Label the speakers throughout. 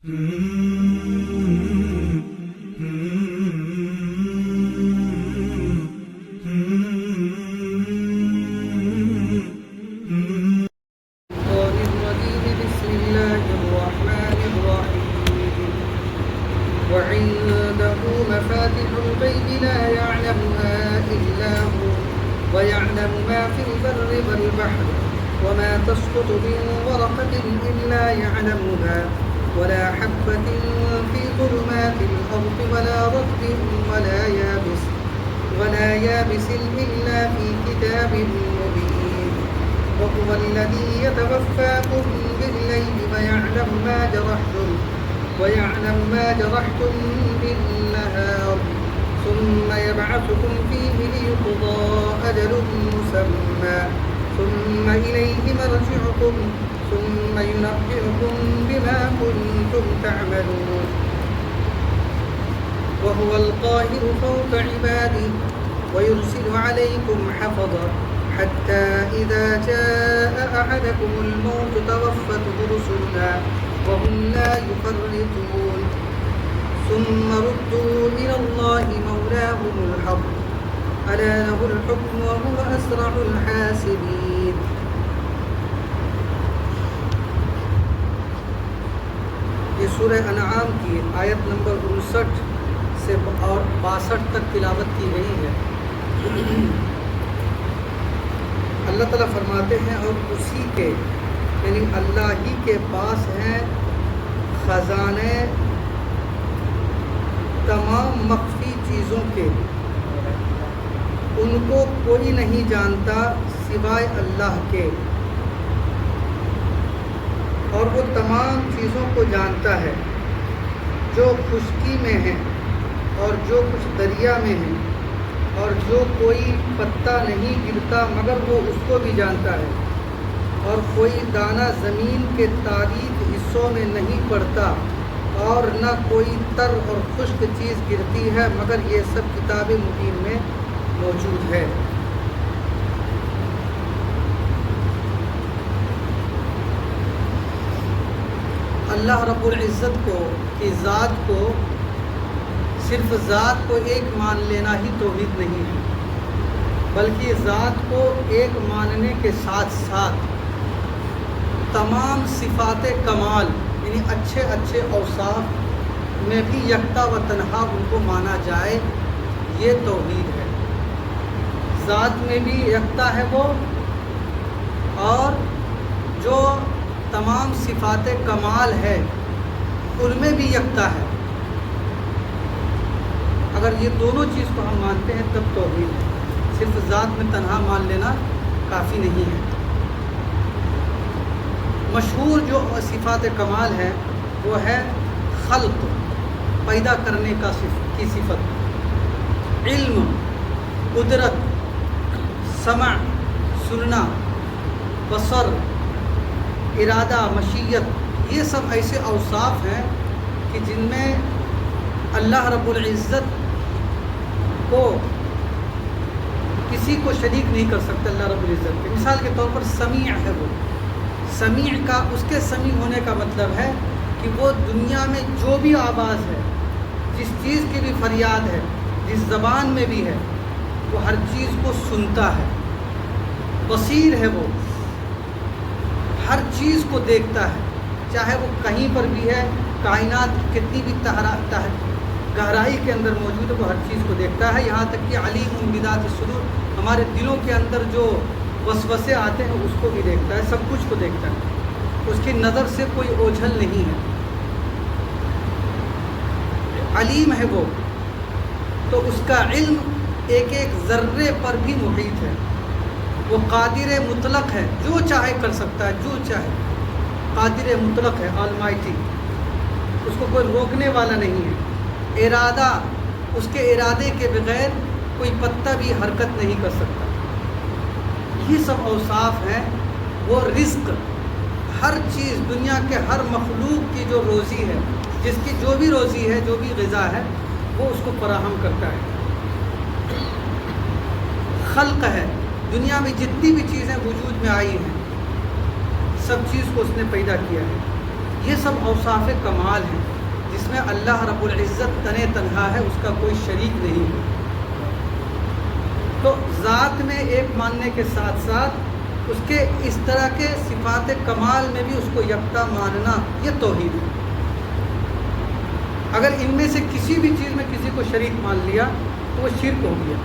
Speaker 1: وعنده مفاتح الغيب لا يعلمها إلا هو ويعلم ما في البر والبحر وما تسقط من ورقة إلا يعلمها ولا حبة في ظلمات الأرض ولا رطب ولا يابس إلا في كتاب مبين وهو الذي يتوفاكم بالليل ويعلم ما جرحتم بالنهار ثم يبعثكم فيه ليقضى أجل مسمى ثم إليه مرجعكم ثم ينبئكم بما كنتم تعملون وهو القاهر فوق عباده ويرسل عليكم حفظا حتى إذا جاء أحدكم الموت توفته رسلنا وهم لا يفرطون ثم ردوا إلى الله مولاهم الحق ألا له الحكم وهو أسرع الحاسبين. یہ سورہ انعام کی آیت نمبر 59 سے اور 62 تک تلاوت کی گئی ہے. اللہ تعالیٰ فرماتے ہیں اور اسی کے یعنی اللہ ہی کے پاس ہیں خزانے تمام مخفی چیزوں کے، ان کو کوئی نہیں جانتا سوائے اللہ کے، اور وہ تمام چیزوں کو جانتا ہے جو خشکی میں ہیں اور جو کچھ دریا میں ہیں، اور جو کوئی پتا نہیں گرتا مگر وہ اس کو بھی جانتا ہے، اور کوئی دانہ زمین کے تاریک حصوں میں نہیں پڑتا، اور نہ کوئی تر اور خشک چیز گرتی ہے مگر یہ سب کتاب مبین میں موجود ہے. اللہ رب العزت کو کی ذات کو صرف ذات کو ایک مان لینا ہی توحید نہیں ہے، بلکہ ذات کو ایک ماننے کے ساتھ ساتھ تمام صفات کمال یعنی اچھے اچھے اوصاف میں بھی یکتا و تنہا ان کو مانا جائے، یہ توحید ہے. ذات میں بھی یکتا ہے وہ، اور جو تمام صفات کمال ہے ان میں بھی یکتا ہے. اگر یہ دونوں چیز کو ہم مانتے ہیں تب توحید ہے. صرف ذات میں تنہا مان لینا کافی نہیں ہے. مشہور جو صفات کمال ہے وہ ہے خلق، پیدا کرنے کی صفت، علم، قدرت، سمع سننا، بصر، ارادہ، مشیت، یہ سب ایسے اوصاف ہیں کہ جن میں اللہ رب العزت کو کسی کو شریک نہیں کر سکتا. اللہ رب العزت کے مثال کے طور پر سمیع ہے. وہ سمیع کا اس کے سمیع ہونے کا مطلب ہے کہ وہ دنیا میں جو بھی آواز ہے، جس چیز کی بھی فریاد ہے، جس زبان میں بھی ہے، وہ ہر چیز کو سنتا ہے. بصیر ہے، وہ ہر چیز کو دیکھتا ہے، چاہے وہ کہیں پر بھی ہے، کائنات کتنی بھی گہرائی کے اندر موجود ہے، وہ ہر چیز کو دیکھتا ہے. یہاں تک کہ علیم بذات الصدور، ہمارے دلوں کے اندر جو وسوسے آتے ہیں اس کو بھی دیکھتا ہے، سب کچھ کو دیکھتا ہے. اس کی نظر سے کوئی اوجھل نہیں ہے. علیم ہے وہ، تو اس کا علم ایک ایک ذرے پر بھی محیط ہے. وہ قادر مطلق ہے، جو چاہے کر سکتا ہے، جو چاہے. قادر مطلق ہے، آلمائٹی، اس کو کوئی روکنے والا نہیں ہے. ارادہ، اس کے ارادے کے بغیر کوئی پتا بھی حرکت نہیں کر سکتا. یہ سب اوصاف ہیں. وہ رزق، ہر چیز دنیا کے ہر مخلوق کی جو روزی ہے، جس کی جو بھی روزی ہے، جو بھی غذا ہے، وہ اس کو فراہم کرتا ہے. خلق ہے، دنیا میں جتنی بھی چیزیں وجود میں آئی ہیں سب چیز کو اس نے پیدا کیا ہے. یہ سب اوصاف کمال ہیں جس میں اللہ رب العزت تنہا ہے، اس کا کوئی شریک نہیں ہے۔ تو ذات میں ایک ماننے کے ساتھ ساتھ اس کے اس طرح کے صفات کمال میں بھی اس کو یکتا ماننا، یہ توحید ہے۔ اگر ان میں سے کسی بھی چیز میں کسی کو شریک مان لیا تو وہ شرک ہو گیا۔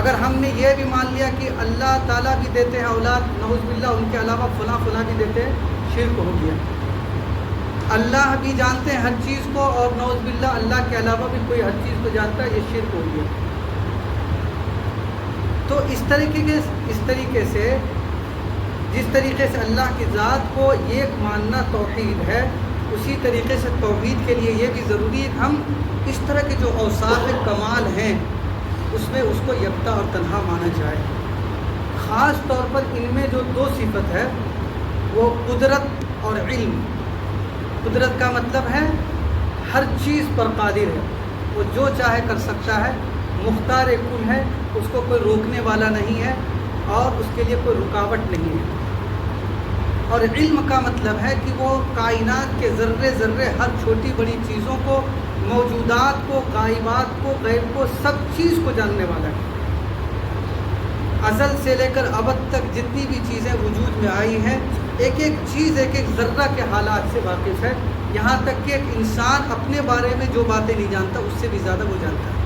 Speaker 1: اگر ہم نے یہ بھی مان لیا کہ اللہ تعالیٰ بھی دیتے ہیں اولاد، نعوذ باللہ ان کے علاوہ فلاں فلاں بھی دیتے ہیں، شرک ہو گیا۔ اللہ بھی جانتے ہیں ہر چیز کو اور نعوذ باللہ اللہ کے علاوہ بھی کوئی ہر چیز کو جانتا ہے، یہ شرک ہو گیا۔ تو اس طریقے سے جس طریقے سے اللہ کی ذات کو ایک ماننا توحید ہے، اسی طریقے سے توحید کے لیے یہ بھی ضروری ہے کہ ہم اس طرح کے جو اوصاف کمال ہیں اس میں اس کو یکتا اور تنہا مانا جائے۔ خاص طور پر ان میں جو دو صفت ہے وہ قدرت اور علم۔ قدرت کا مطلب ہے ہر چیز پر قادر ہے، وہ جو چاہے کر سکتا ہے، مختار کل ہے، اس کو کوئی روکنے والا نہیں ہے اور اس کے لیے کوئی رکاوٹ نہیں ہے۔ اور علم کا مطلب ہے کہ وہ کائنات کے ذرے ذرے ہر چھوٹی بڑی چیزوں کو، موجودات کو، غائبات کو، غیب کو، سب چیز کو جاننے والا ہے۔ ازل سے لے کر ابد تک جتنی بھی چیزیں وجود میں آئی ہیں، ایک ایک چیز ایک ایک ذرہ کے حالات سے واقف ہے، یہاں تک کہ ایک انسان اپنے بارے میں جو باتیں نہیں جانتا اس سے بھی زیادہ وہ جانتا ہے۔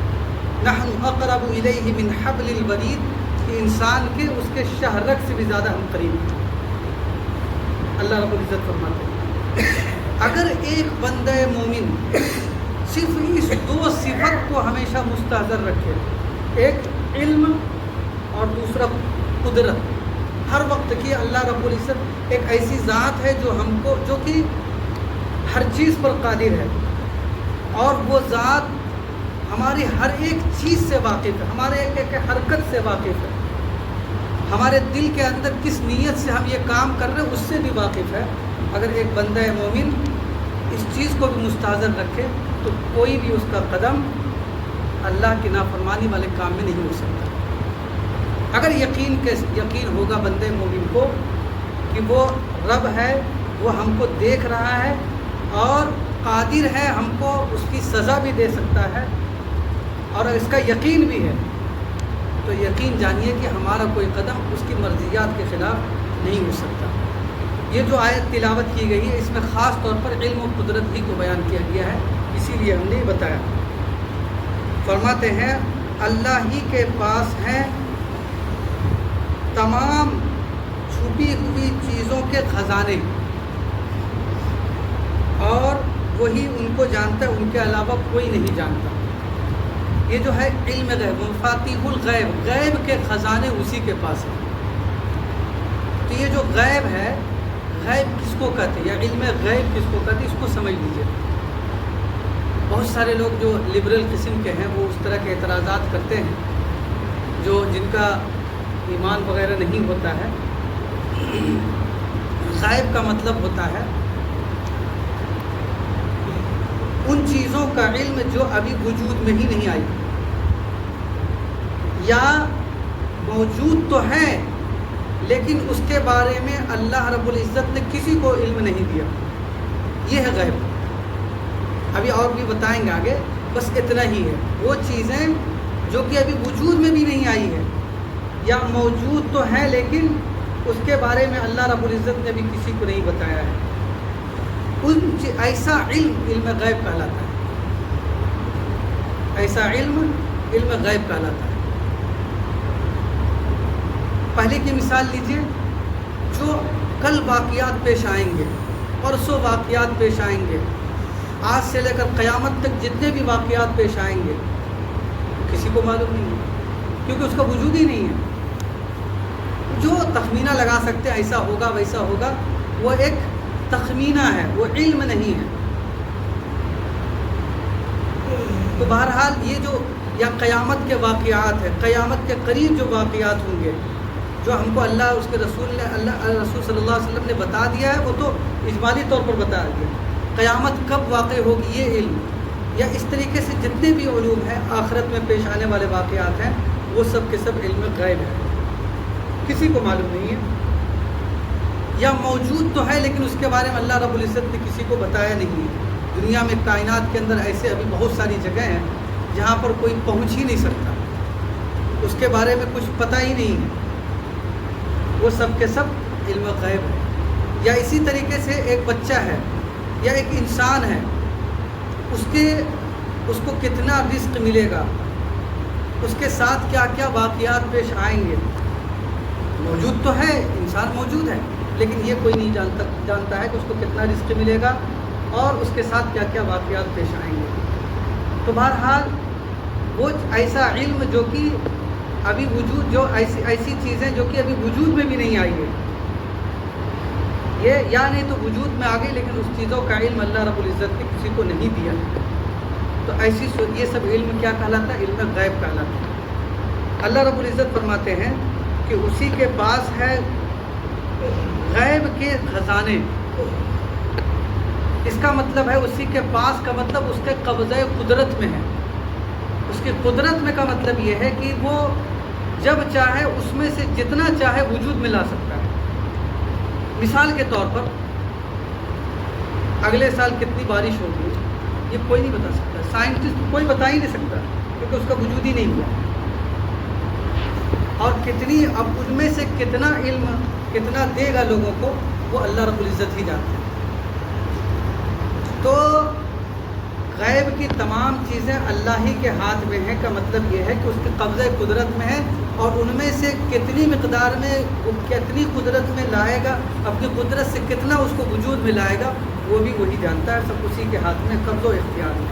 Speaker 1: نحن اقرب الیہ من حبل الورید، کہ انسان کے اس کے شہرک سے بھی زیادہ ہم قریب ہیں۔ اللہ رب العزت فرماتے ہیں اگر ایک بندہ مومن صرف اس دو صفت کو ہمیشہ مستحضر رکھے، ایک علم اور دوسرا قدرت، ہر وقت کی اللہ رب العزت ایک ایسی ذات ہے جو کہ ہر چیز پر قادر ہے، اور وہ ذات ہماری ہر ایک چیز سے واقف ہے، ہمارے ایک ایک حرکت سے واقف ہے، ہمارے دل کے اندر کس نیت سے ہم یہ کام کر رہے ہیں اس سے بھی واقف ہے۔ اگر ایک بندہ مومن اس چیز کو بھی مستحضر رکھے تو کوئی بھی اس کا قدم اللہ کی نافرمانی والے کام میں نہیں ہو سکتا۔ اگر یقین ہوگا بندے مومن کو کہ وہ رب ہے، وہ ہم کو دیکھ رہا ہے اور قادر ہے ہم کو اس کی سزا بھی دے سکتا ہے، اور اس کا یقین بھی ہے، تو یقین جانیے کہ ہمارا کوئی قدم اس کی مرضیات کے خلاف نہیں ہو سکتا۔ یہ جو آیت تلاوت کی گئی ہے اس میں خاص طور پر علم و قدرت ہی کو بیان کیا گیا ہے، اسی لیے ہم نے یہ بتایا۔ فرماتے ہیں اللہ ہی کے پاس ہیں تمام چھپی ہوئی چیزوں کے خزانے، اور وہی ان کو جانتا ہے، ان کے علاوہ کوئی نہیں جانتا۔ یہ جو ہے علم غیب، مفاتیح الغیب، غیب کے خزانے اسی کے پاس ہیں۔ تو یہ جو غیب ہے، غیب کس کو کہتے ہیں یا علم غیب کس کو کہتے ہیں، اس کو سمجھ لیجیے۔ بہت سارے لوگ جو لبرل قسم کے ہیں وہ اس طرح کے اعتراضات کرتے ہیں، جن کا ایمان وغیرہ نہیں ہوتا ہے۔ غیب کا مطلب ہوتا ہے ان چیزوں کا علم جو ابھی وجود میں ہی نہیں آئی، یا موجود تو ہیں لیکن اس کے بارے میں اللہ رب العزت نے کسی کو علم نہیں دیا، یہ ہے غیب۔ ابھی اور بھی بتائیں گے آگے، بس اتنا ہی ہے۔ وہ چیزیں جو کہ ابھی وجود میں بھی نہیں آئی ہے یا موجود تو ہیں لیکن اس کے بارے میں اللہ رب العزت نے بھی کسی کو نہیں بتایا ہے، ایسا علم غیب کہلاتا ہے۔ ایسا علم غیب کہلاتا ہے۔ پہلے کی مثال لیجئے، جو کل واقعات پیش آئیں گے، پرسوں واقعات پیش آئیں گے، آج سے لے کر قیامت تک جتنے بھی واقعات پیش آئیں گے کسی کو معلوم نہیں ہے، کیونکہ اس کا وجود ہی نہیں ہے۔ جو تخمینہ لگا سکتے ایسا ہوگا ویسا ہوگا، وہ ایک تخمینہ ہے، وہ علم نہیں ہے۔ تو بہرحال یہ جو یا قیامت کے واقعات ہیں، قیامت کے قریب جو واقعات ہوں گے، جو ہم کو اللہ اس کے رسول صلی اللہ علیہ وسلم نے بتا دیا ہے، وہ تو اجمالی طور پر بتایا گیا۔ قیامت کب واقع ہوگی یہ علم، یا اس طریقے سے جتنے بھی علوم ہیں آخرت میں پیش آنے والے واقعات ہیں، وہ سب کے سب علم غیب ہے، کسی کو معلوم نہیں ہے۔ یا موجود تو ہے لیکن اس کے بارے میں اللہ رب العزت نے کسی کو بتایا نہیں ہے. دنیا میں کائنات کے اندر ایسے ابھی بہت ساری جگہیں ہیں جہاں پر کوئی پہنچ ہی نہیں سکتا, اس کے بارے میں کچھ پتہ ہی نہیں ہے, وہ سب کے سب علم غیب ہے. یا اسی طریقے سے ایک بچہ ہے یا ایک انسان ہے, اس کو کتنا رزق ملے گا, اس کے ساتھ کیا کیا واقعات پیش آئیں گے, موجود تو ہے, انسان موجود ہے, لیکن یہ کوئی نہیں جانتا ہے کہ اس کو کتنا رزق ملے گا اور اس کے ساتھ کیا کیا واقعات پیش آئیں گے. تو بہرحال وہ ایسا علم جو کہ ابھی وجود, جو ایسی چیزیں جو کہ ابھی وجود میں بھی نہیں آئی ہے, یہ یا نہیں تو وجود میں آ گئی لیکن اس چیزوں کا علم اللہ رب العزت نے کسی کو نہیں دیا. تو ایسی یہ سب علم کیا کہلاتا ہے؟ علم غیب کہلاتا ہے. اللہ رب العزت فرماتے ہیں کہ اسی کے پاس ہے غیب کے خزانے. اس کا مطلب ہے اسی کے پاس کا مطلب اس کے قبضۂ قدرت میں ہے. اس کی قدرت میں کا مطلب یہ ہے کہ وہ جب چاہے اس میں سے جتنا چاہے وجود میں لا سکتا ہے. مثال کے طور پر اگلے سال کتنی بارش ہوگی یہ کوئی نہیں بتا سکتا, سائنٹسٹ کوئی بتا ہی نہیں سکتا کیونکہ اس کا وجود ہی نہیں ہوا. اور کتنی اب ان میں سے کتنا علم کتنا دے گا لوگوں کو وہ اللہ رب العزت ہی جانتے ہیں. تو غیب کی تمام چیزیں اللہ ہی کے ہاتھ میں ہیں کا مطلب یہ ہے کہ اس کے قبضۂ قدرت میں ہے, اور ان میں سے کتنی مقدار میں وہ کتنی قدرت میں لائے گا, اپنی قدرت سے کتنا اس کو وجود میں لائے گا وہ بھی وہی جانتا ہے. سب اسی کے ہاتھ میں قبض و اختیار ہے.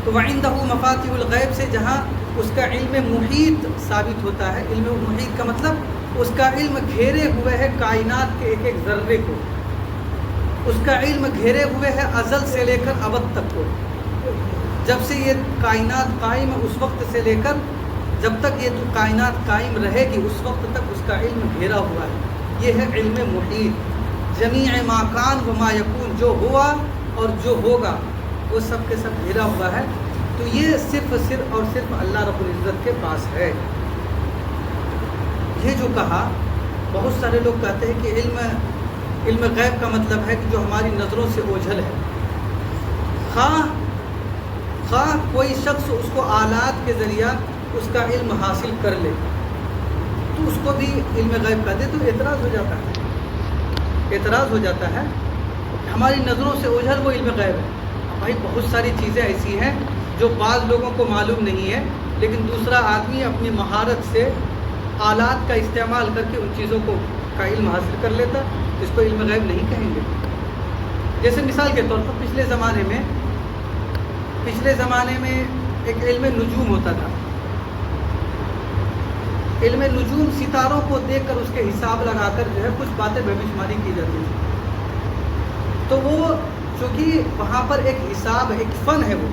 Speaker 1: تو وَعِندَهُ مَفَاتِحُ الْغَیْبِ سے جہاں اس کا علم محیط ثابت ہوتا ہے. علم محیط کا مطلب اس کا علم گھیرے ہوئے ہے کائنات کے ایک ایک ذرے کو, اس کا علم گھیرے ہوئے ہے ازل سے لے کر ابد تک کو. جب سے یہ کائنات قائم ہے اس وقت سے لے کر جب تک یہ کائنات قائم رہے گی اس وقت تک اس کا علم گھیرا ہوا ہے. یہ ہے علم محیط. جمیع ما کان و ما یکون, جو ہوا اور جو ہوگا وہ سب کے سب گھیرا ہوا ہے. تو یہ صرف اور صرف اللہ رب العزت کے پاس ہے. یہ جو کہا, بہت سارے لوگ کہتے ہیں کہ علم غیب کا مطلب ہے کہ جو ہماری نظروں سے اوجھل ہے. خواہ کوئی شخص اس کو آلات کے ذریعہ اس کا علم حاصل کر لے تو اس کو بھی علم غیب کہہ دے تو اعتراض ہو جاتا ہے کہ ہماری نظروں سے اوجھل وہ علم غیب ہے. بھائی بہت ساری چیزیں ایسی ہیں جو بعض لوگوں کو معلوم نہیں ہے, لیکن دوسرا آدمی اپنی مہارت سے آلات کا استعمال کر کے ان چیزوں کا علم حاصل کر لیتا, اس کو علم غیب نہیں کہیں گے. جیسے مثال کے طور پر پچھلے زمانے میں ایک علم نجوم ہوتا تھا. علم نجوم ستاروں کو دیکھ کر اس کے حساب لگا کر جو ہے کچھ باتیں بے شماری کی جاتی تھی. تو وہ چونکہ وہاں پر ایک حساب ہے, ایک فن ہے وہ,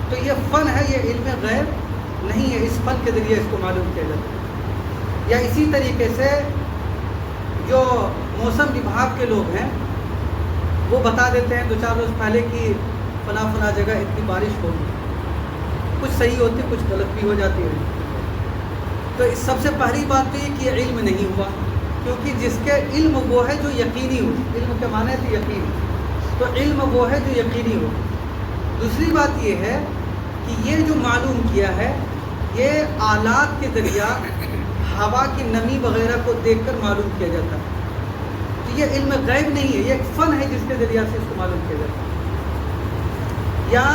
Speaker 1: تو یہ فن ہے, یہ علم غیب نہیں ہے. اس فن کے ذریعے اس کو معلوم کیا جاتا ہے. یا اسی طریقے سے جو موسم وبھاگ کے لوگ ہیں وہ بتا دیتے ہیں 2-4 روز پہلے کہ فلاں جگہ اتنی بارش ہوگی. کچھ صحیح ہوتی, کچھ غلط بھی ہو جاتی ہے. تو سب سے پہلی بات تو یہ کہ یہ علم نہیں ہوا, کیونکہ جس کے علم وہ ہے جو یقینی ہو. علم کے معنی ہے تو یقین, تو علم وہ ہے جو یقینی ہو. دوسری بات یہ ہے کہ یہ جو معلوم کیا ہے یہ آلات کے ذریعہ ہوا کی نمی وغیرہ کو دیکھ کر معلوم کیا جاتا ہے. تو یہ علم غیب نہیں ہے, یہ ایک فن ہے جس کے ذریعہ سے اس کو معلوم کیا جاتا ہے. یا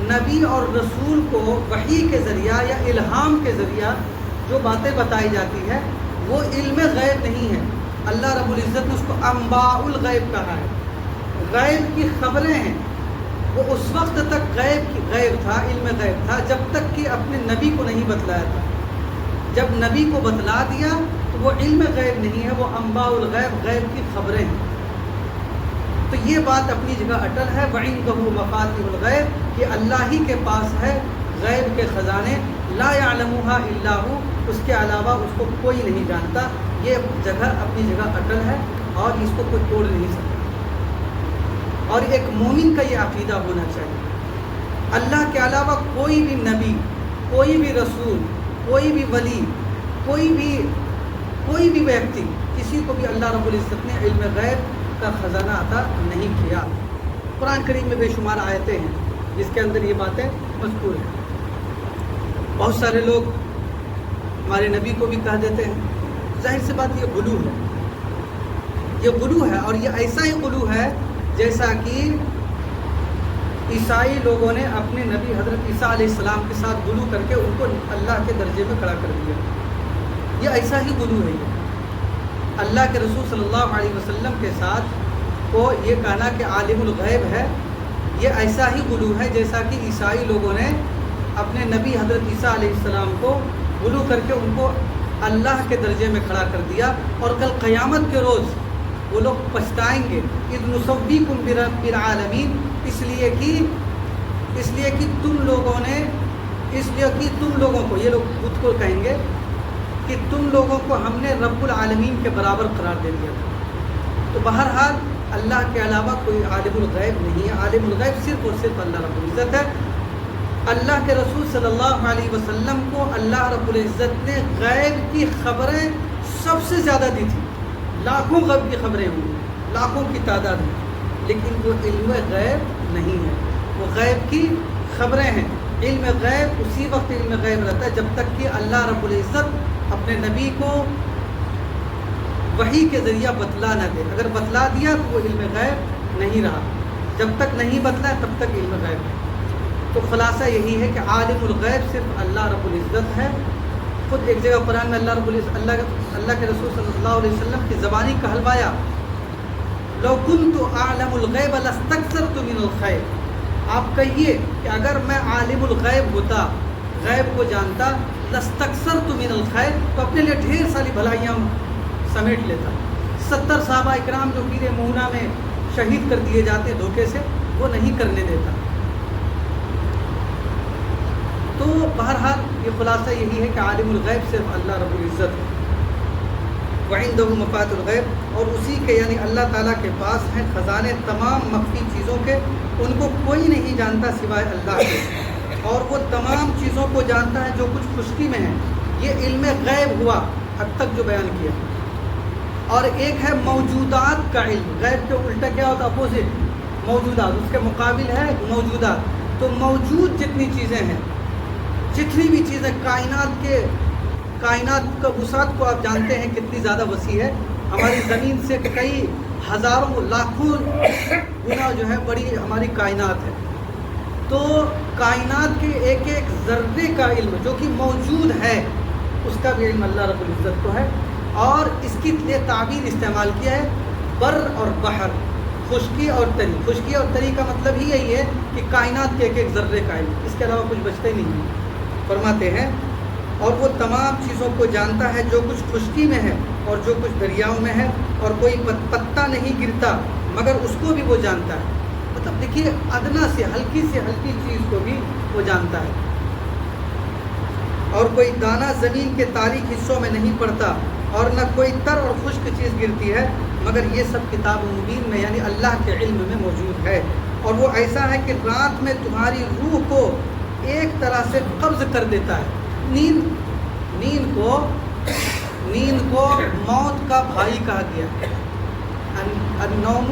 Speaker 1: نبی اور رسول کو وحی کے ذریعہ یا الہام کے ذریعہ جو باتیں بتائی جاتی ہے وہ علم غیب نہیں ہے. اللہ رب العزت نے اس کو انباء الغیب کہا ہے. غیب کی خبریں ہیں. وہ اس وقت تک غیب تھا, علم غیب تھا جب تک کہ اپنے نبی کو نہیں بتلایا تھا. جب نبی کو بتلا دیا تو وہ علم غیب نہیں ہے, وہ انباء الغیب, غیب کی خبریں ہیں. تو یہ بات اپنی جگہ اٹل ہے. وَعِندَهُ مَفَاتِحُ الْغَیْبِ, کہ اللہ ہی کے پاس ہے غیب کے خزانے. لا يعلمها الا هو, اس کے علاوہ اس کو کوئی نہیں جانتا. یہ جگہ اپنی جگہ اٹل ہے اور اس کو کوئی توڑ نہیں سکتا. اور ایک مومن کا یہ عقیدہ ہونا چاہیے. اللہ کے علاوہ کوئی بھی نبی, کوئی بھی رسول, کوئی بھی ولی, کوئی بھی ویکتی کسی کو بھی اللہ رب العزت نے علم غیب کا خزانہ عطا نہیں کیا۔ قرآن کریم میں بے شمار آیتیں ہیں جس کے اندر یہ باتیں مذکور ہیں۔ بہت سارے لوگ ہمارے نبی کو بھی کہہ دیتے ہیں، ظاہر سی بات یہ غلو ہے، یہ غلو ہے، اور یہ ایسا ہی غلو ہے جیسا کہ عیسائی لوگوں نے اپنے نبی حضرت عیسیٰ علیہ السلام کے ساتھ غلو کر کے ان کو اللہ کے درجے میں کھڑا کر دیا۔ یہ ایسا ہی غلو ہے۔ یہ اللہ کے رسول صلی اللہ علیہ وسلم کے ساتھ کو یہ کہنا کہ عالم الغیب ہے، یہ ایسا ہی غلو ہے جیسا کہ عیسائی لوگوں نے اپنے نبی حضرت عیسیٰ علیہ السلام کو غلو کر کے ان کو اللہ کے درجے میں کھڑا کر دیا، اور کل قیامت کے روز وہ لوگ پچھتائیں گے۔ اذ نسویکم برب العالمین، اس لیے کہ تم لوگوں کو، یہ لوگ خود کو کہیں گے کہ تم لوگوں کو ہم نے رب العالمین کے برابر قرار دے دیا تھا۔ تو بہرحال اللہ کے علاوہ کوئی عالم الغیب نہیں ہے، عالم الغیب صرف اور صرف اللہ رب العزت ہے۔ اللہ کے رسول صلی اللہ علیہ وسلم کو اللہ رب العزت نے غیب کی خبریں سب سے زیادہ دی تھی، لاکھوں غیب کی خبریں ہوئی، لاکھوں کی تعداد میں، لیکن وہ علم غیب نہیں ہے، وہ غیب کی خبریں ہیں۔ علم غیب اسی وقت علم غیب رہتا ہے جب تک کہ اللہ رب العزت اپنے نبی کو وحی کے ذریعہ بتلا نہ دے۔ اگر بتلا دیا تو وہ علم غیب نہیں رہا، جب تک نہیں بتلا تب تک علم غیب ہے۔ تو خلاصہ یہی ہے کہ عالم الغیب صرف اللہ رب العزت ہے۔ خود ایک جگہ قرآن میں اللہ کے رسول صلی اللہ علیہ وسلم کی زبانی کہلوایا، لو کنت اعلم الغیب لاستکثرت من الخیر، آپ کہیے کہ اگر میں عالم الغیب ہوتا، غیب کو جانتا، لاستکثرت من الخیر، تو اپنے لیے ڈھیر ساری بھلائیاں سمیٹ لیتا۔ 70 صحابہ اکرام جو پیر مونا میں شہید کر دیے جاتے دھوکے سے، وہ نہیں کرنے دیتا۔ تو بہرحال یہ خلاصہ یہی ہے کہ عالم الغیب صرف اللہ رب العزت ہے۔ وعنده مفاتح الغیب، اور اسی کے یعنی اللہ تعالیٰ کے پاس ہیں خزانے تمام مخفی چیزوں کے، ان کو کوئی نہیں جانتا سوائے اللہ کے، اور وہ تمام چیزوں کو جانتا ہے جو کچھ خشکی میں ہے۔ یہ علم غیب ہوا اب تک جو بیان کیا، اور ایک ہے موجودات کا علم۔ غیب کے الٹا کیا ہوتا؟ اپوزٹ، موجودات، اس کے مقابل ہے موجودات۔ تو موجود جتنی چیزیں ہیں، جتنی بھی چیزیں کائنات کا وسعت کو آپ جانتے ہیں کتنی زیادہ وسیع ہے، ہماری زمین سے کئی ہزاروں لاکھوں گنا جو ہے بڑی ہماری کائنات ہے۔ تو کائنات کے ایک ایک ذرے کا علم جو کہ موجود ہے، اس کا بھی علم اللہ رب العزت کو ہے، اور اس کی لیے تعبیر استعمال کیا ہے بر اور بحر، خشکی اور تری۔ خشکی اور تری کا مطلب ہی یہی ہے کہ کائنات کے ایک ایک ذرے کا علم، اس کے علاوہ کچھ بچتا ہی نہیں ہے۔ فرماتے ہیں اور وہ تمام چیزوں کو جانتا ہے جو کچھ خشکی میں ہے اور جو کچھ دریاؤں میں ہے، اور کوئی پتا نہیں گرتا مگر اس کو بھی وہ جانتا ہے۔ مطلب دیکھیے ادنا سے ہلکی چیز کو بھی وہ جانتا ہے، اور کوئی دانہ زمین کے تاریک حصوں میں نہیں پڑتا، اور نہ کوئی تر اور خشک چیز گرتی ہے، مگر یہ سب کتاب مبین میں یعنی اللہ کے علم میں موجود ہے۔ اور وہ ایسا ہے کہ رات میں تمہاری روح کو ایک طرح سے قبض کر دیتا ہے۔ نیند کو موت کا بھائی کہا گیا، النوم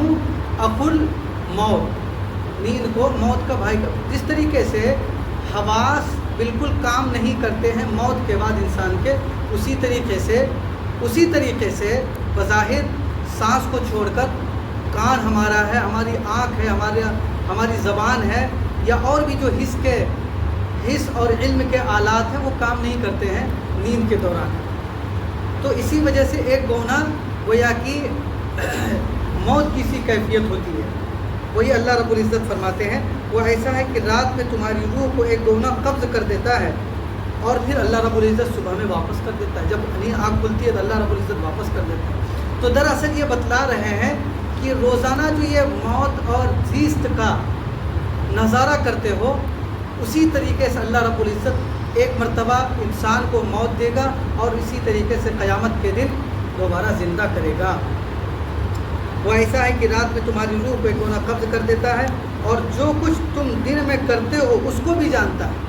Speaker 1: اخو الموت، نیند کو موت کا بھائی کا۔ جس طریقے سے حواس بالکل کام نہیں کرتے ہیں موت کے بعد انسان کے، اسی طریقے سے بظاہر سانس کو چھوڑ کر کان ہمارا ہے، ہماری آنکھ ہے، ہماری زبان ہے، یا اور بھی جو حس اور علم کے آلات ہیں وہ کام نہیں کرتے ہیں نیند کے دوران۔ تو اسی وجہ سے ایک گونا گویا کہ موت کی سی کیفیت ہوتی ہے۔ وہی اللہ رب العزت فرماتے ہیں وہ ایسا ہے کہ رات میں تمہاری روح کو ایک گونا قبض کر دیتا ہے، اور پھر اللہ رب العزت صبح میں واپس کر دیتا ہے۔ جب آنکھ کھلتی ہے تو اللہ رب العزت واپس کر دیتا ہے۔ تو دراصل یہ بتلا رہے ہیں کہ روزانہ جو یہ موت اور زیست کا نظارہ کرتے ہو، اسی طریقے سے اللہ رب العزت ایک مرتبہ انسان کو موت دے گا، اور اسی طریقے سے قیامت کے دن دوبارہ زندہ کرے گا۔ وہ ایسا ہے کہ رات میں تمہاری روح کو ایک گونا قبض کر دیتا ہے، اور جو کچھ تم دن میں کرتے ہو اس کو بھی جانتا ہے،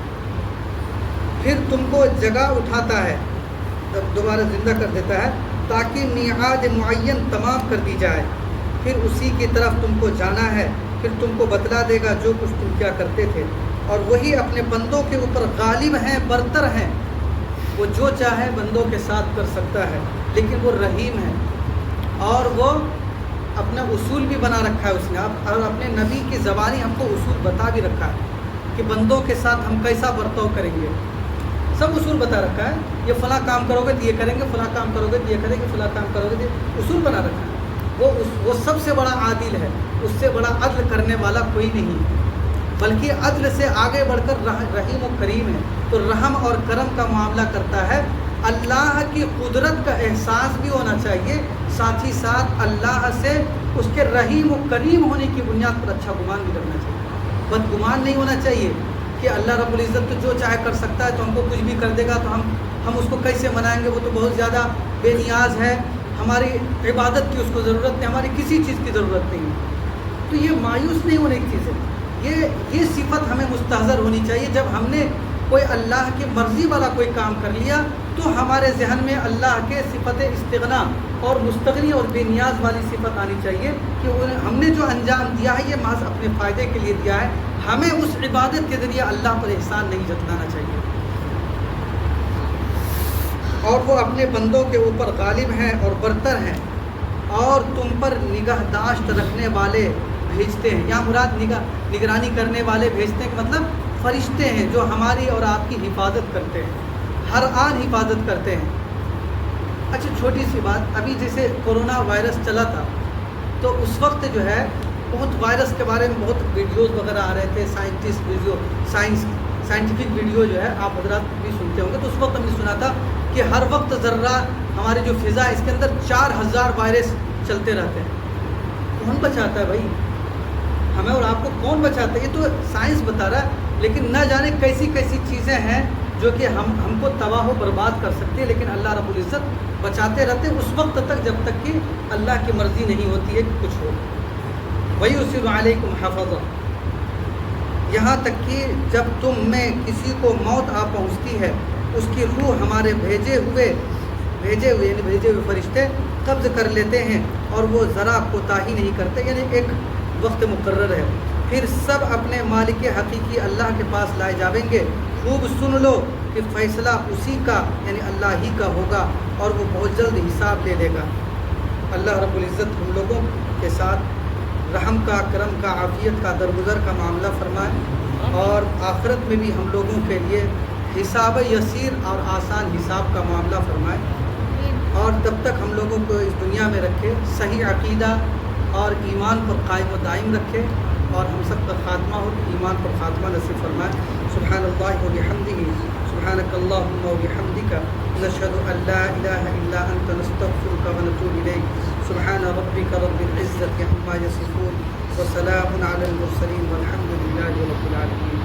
Speaker 1: پھر تم کو جگہ اٹھاتا ہے، تب دوبارہ زندہ کر دیتا ہے، تاکہ میعاد معین تمام کر دی جائے، پھر اسی کی طرف تم کو جانا ہے، پھر تم کو بتلا دے گا جو کچھ تم کیا کرتے تھے۔ اور وہی اپنے بندوں کے اوپر غالب ہیں، برتر ہیں، وہ جو چاہے بندوں کے ساتھ کر سکتا ہے، لیکن وہ رحیم ہے، اور وہ اپنا اصول بھی بنا رکھا ہے اس نے، اور اپنے نبی کی زبانی ہم کو اصول بتا بھی رکھا ہے کہ بندوں کے ساتھ ہم کیسا برتاؤ کریں گے، سب اصول بتا رکھا ہے۔ یہ فلاں کام کرو گے تو یہ کریں گے، فلاں کام کرو گے تو یہ کریں گے، فلاں کام کرو گے تو یہ اصول بنا رکھا ہے۔ وہ سب سے بڑا عادل ہے، اس سے بڑا عدل کرنے والا کوئی نہیں، بلکہ عدل سے آگے بڑھ کر رحیم و کریم ہے۔ تو رحم اور کرم کا معاملہ کرتا ہے، اللہ کی قدرت کا احساس بھی ہونا چاہیے، ساتھ ہی ساتھ اللہ سے اس کے رحیم و کریم ہونے کی بنیاد پر اچھا گمان بھی رکھنا چاہیے، بدگمان نہیں ہونا چاہیے کہ اللہ رب العزت تو جو چاہے کر سکتا ہے، تو ہم کو کچھ بھی کر دے گا تو ہم اس کو کیسے منائیں گے، وہ تو بہت زیادہ بے نیاز ہے، ہماری عبادت کی اس کو ضرورت نہیں، ہماری کسی چیز کی ضرورت نہیں ہے۔ تو یہ مایوس نہیں ہونے کی چیز ہے، یہ صفت ہمیں مستحضر ہونی چاہیے۔ جب ہم نے کوئی اللہ کی مرضی والا کوئی کام کر لیا تو ہمارے ذہن میں اللہ کے صفت استغنا اور مستغنی اور بے نیاز والی صفت آنی چاہیے کہ ہم نے جو انجام دیا ہے یہ محض اپنے فائدے کے لیے دیا ہے، ہمیں اس عبادت کے ذریعے اللہ پر احسان نہیں جتلانا چاہیے۔ اور وہ اپنے بندوں کے اوپر غالب ہیں اور برتر ہیں، اور تم پر نگہداشت رکھنے والے بھیجتے ہیں۔ یہاں مراد نگرانی کرنے والے بھیجتے ہیں، کہ مطلب فرشتے ہیں جو ہماری اور آپ کی حفاظت کرتے ہیں، ہر آن حفاظت کرتے ہیں۔ اچھا چھوٹی سی بات، ابھی جیسے کورونا وائرس چلا تھا تو اس وقت جو ہے بہت وائرس کے بارے میں بہت ویڈیوز وغیرہ آ رہے تھے، سائنٹیفک ویڈیو جو ہے آپ حضرات بھی سنتے ہوں گے۔ تو اس وقت ہم نے سنا تھا کہ ہر وقت ذرہ ہماری جو فضا ہے اس کے اندر 4000 وائرس چلتے رہتے ہیں۔ کون بچاتا ہے بھائی ہمیں اور آپ کو، کون بچاتا ہے؟ یہ تو سائنس بتا رہا ہے، لیکن نہ جانے کیسی کیسی چیزیں ہیں جو کہ ہم کو تباہ و برباد کر سکتی ہے، لیکن اللہ رب العزت بچاتے رہتے اس وقت تک جب تک کہ اللہ کی مرضی نہیں ہوتی ہے کہ کچھ ہو۔ وَيُرْسِلُ عَلَيْكُمْ حَفَظًا، یہاں تک کہ جب تم میں کسی کو موت آ پہنچتی ہے، اس کی روح ہمارے بھیجے ہوئے فرشتے قبض کر لیتے ہیں، اور وہ ذرا کوتاہی نہیں کرتے، یعنی ایک وقت مقرر ہے، پھر سب اپنے مالک حقیقی اللہ کے پاس لائے جائیں گے۔ خوب سن لو کہ فیصلہ اسی کا یعنی اللہ ہی کا ہوگا، اور وہ بہت جلد حساب لے لے گا۔ اللہ رب العزت ہم لوگوں کے ساتھ رحم کا، کرم کا، عافیت کا، درگزر کا معاملہ فرمائے، اور آخرت میں بھی ہم لوگوں کے لیے حساب یسیر اور آسان حساب کا معاملہ فرمائے، اور تب تک ہم لوگوں کو اس دنیا میں رکھے، صحیح عقیدہ اور ایمان پر قائم و دائم رکھے، اور ہم سب کا خاتمہ ہو ایمان پر خاتمہ نصیب فرمائے۔ سبحان اللہ و بحمدہ، سبحانک اللہم و بحمدک، نشہد ان لا الہ الا انت، نستغفرک و نتوب الیک۔ سبحان ربک رب العزت عما یصفون، وسلام علی المرسلین، والحمد للہ رب العالمین۔